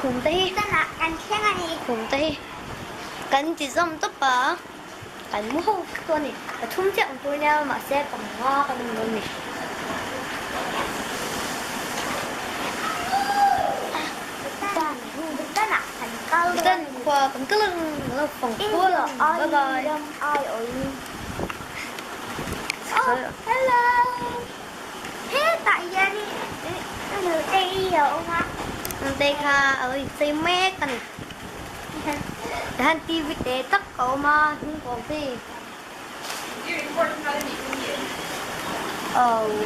khủng tây khủng tây cần chỉ dòng tấp bả cần mua hộpตัวนี้ทุ่มเจ็บตัวเนี่ยมาแซ่กับง้อกันเลยนี่Tên qua cũng cứ là phòng cua là bye bye. Hello. Thế tại gia đi từ đây rồi hả? Đây ha ở xây mét này. Hắn TV để tất cả mà không còn gì.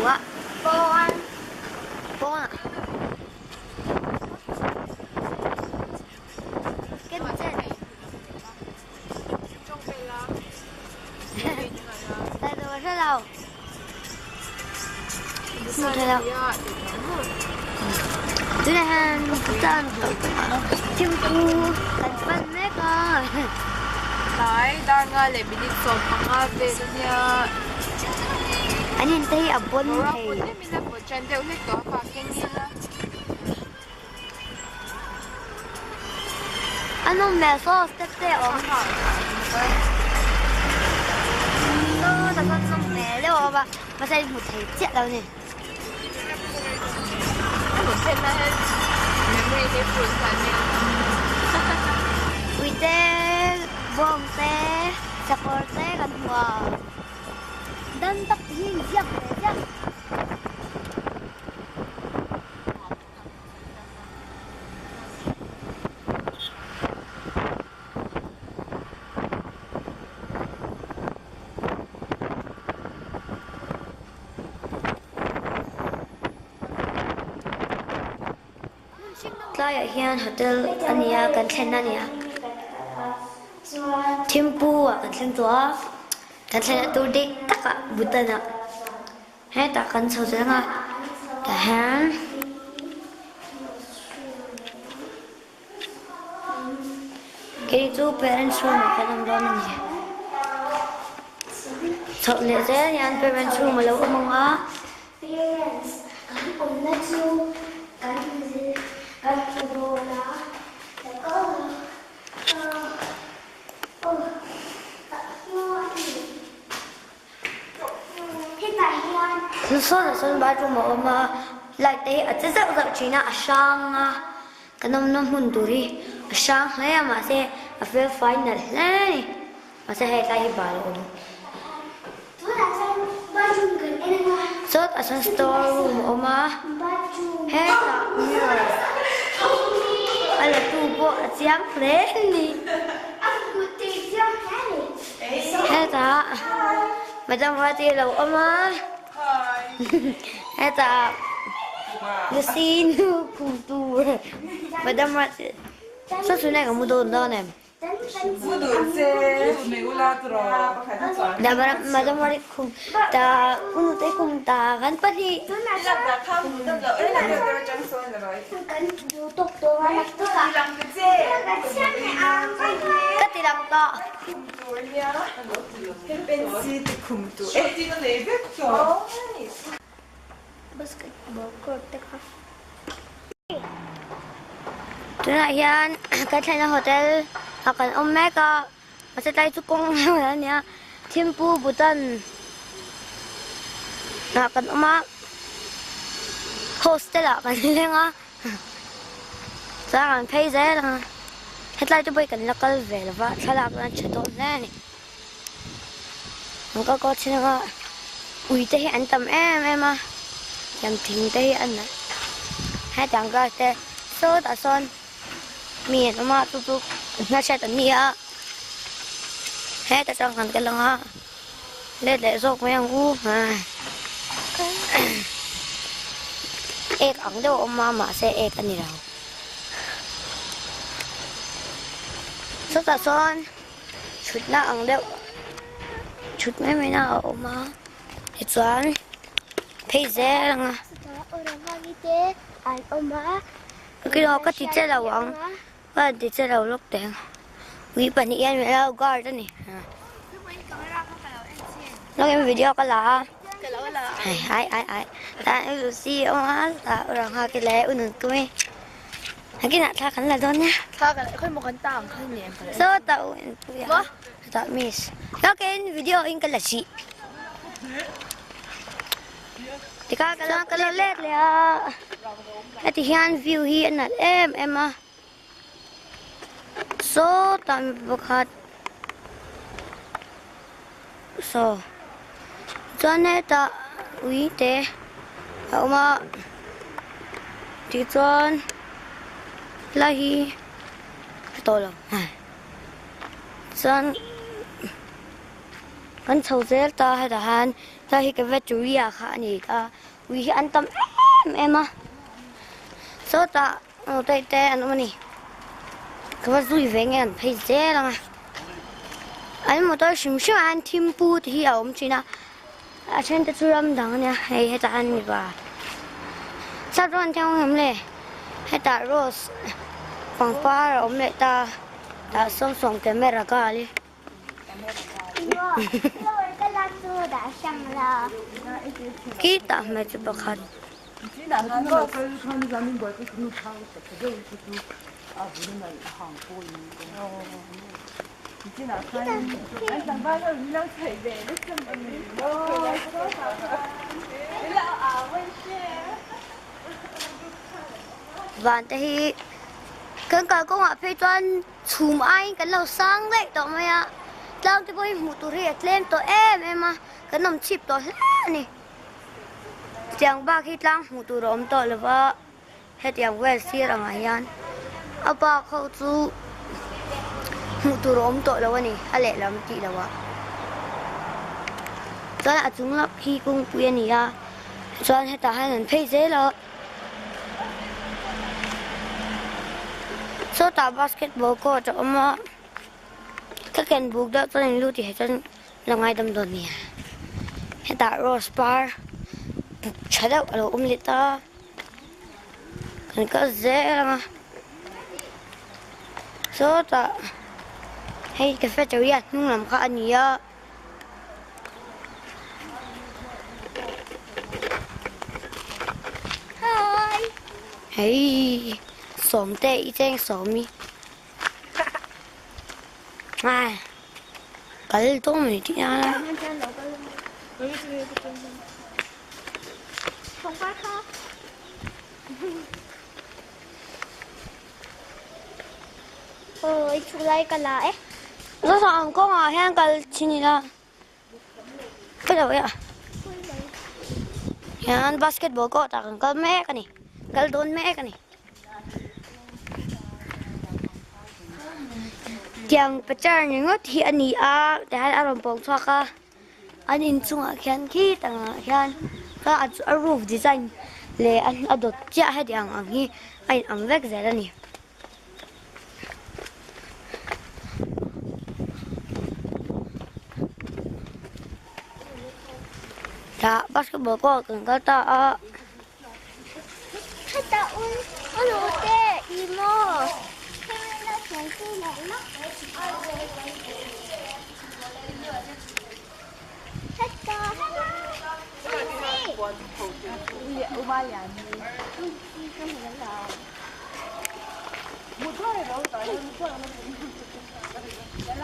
Ạ. Con ạ. Thế nào? Một thế nào? Thế này hàng tan chim cu thành phân đấy cơ. Đấy, đang lại bị đi sổ bằng về đó nha. Anh nhìn thấy ở bốn thì. Mình là một chân đều hết đó và kinh nghiệm đó. Anh không mẹ so step tệ ổn. Nó là con không mẹ đâu mà sao một thầy chết đâu nè. Một chân là hết. Mình đi phụ sản nè. Ui tê, bông tê, support tê gần hòa. Đơn tập hình giặc đấy chứ. Tại hiện hotel ania kan thlen ania Thimphu kan thlen tua kan thlen tu dik taka butana he ta kan so janga ta han ke tu parents room kan am ron ni so le je yan parents room lo umonga Parents, kan om na chu kan số là số ba trăm mà lại thấy ở trên dạo dạo chỉ là sang cái năm hôn tuổi sang hay mà sẽ ở phía final này mà sẽ hay tay bà luôn số ở trên store room mà hết cả nhiều là tu bộ chiang lên đi hết cả mà trong hoa thì lâu mà hết cả nó xin cùng tu mà trong hoa sao số này có mua đồ đâu này đã mà trong hoa cùng ta cùng tới cùng ta gắn bắt đi cắt thì làm to Tụi này hiện cái này là hotel hoặc là Omega mà sẽ tay chụp công này nha Thimphu Bhutan là cần Oma hostel là cần lên á ra cần pay giá là hết lại tụi bay cần là cần về là vậy sao làm ăn chuyện tốt thế này nó có chuyện là ui thế anh tầm em à làm thình thế anh này hai thằng cái thế số đã son miền mà tụi nó sẽ tận mía hết ta trong cái lăng á lên để rốt mấy ông u mà ek ang đâu mà sẽ ek anh nào số ta son chút na ang đâu chút mấy nào mà hết rồi thấy dễ lắm cái đó có thịt dễ là quăng và thịt dễ là lúc đèn vì bản yên mới là gọi đó nè nó em video có là ai ta em gì ông á là orang ha cái lẽ uốn cái cái nào tha khẩn là đó nha tha cái này khơi một cái tảng khơi niệm cái số tàu Vâng. tàu miss đó cái video in cái là gì thì cái là lết là thì hiện view hiện là em à số tàu bậc hạt số cho nên ta uy tế mà thì cho là hi to lắm cho con sầu dễ ta hay là han ta hi cái vết chú ý à khá nhỉ ta uy an tâm em à số ta tây tây anh mà nè cái vết vui vẻ nghe thấy dễ lắm à anh mà tôi xem xem anh thêm bu thì ông chỉ na à trên cái churam đằng nha hay ta anh và sao đó anh theo em này hay ta rose bằng pa rồi ông lại ta xong xong camera cả đi Rồi cái lá xưa đã sang là kita mẹ chụp bạc hạt và thì cái cũng ở phía trên chùm anh cái lầu sang đấy tụi mày à đang thì bôi một túi hết lên tụi em à cái nằm chip tụi này chẳng ba khi lang một túi rom tụi là vợ hết chẳng quen xia là ngày anh à ba khâu chú một túi rom tụi là vợ này à lẽ làm chị là vợ đó là chúng lắm khi cũng quen này à cho anh hết ta hai lần phê dễ là số ta basketball có cho mà các kênh buộc đó cho nên lưu thì cho là ngay đâm đồn nè hiện tại rose bar trái đâu ở lít ta còn có dễ lắm số ta hay cái phép chơi ăn nhưng làm khá nhiều hay xóm tệ trên xóm đi à cái tốt mình thì nha không quá khó. Ôi chú lấy cái lại nó sao có ngồi hang cái chuyện là cái đâu vậy à hang basketball có ta cái mẹ cái này cái đồn mẹ cái này yang pacar ngot hi ani a dahil aron pong ka anin chunga khian khi tanga khian ka a roof design le an adot cha ha diang ang hi ain ang vek zela ni ta basketball ko kan ta a Hata ano te imo. Kaya na siya na. Hata.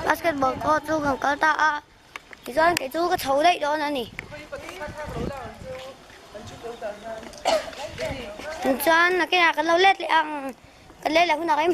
basketball ko chu kan ta a thì do cái chú cái thấu đấy đó nè nè chân là cái nào cái lâu lết lại ăn cái lết là hôm nào em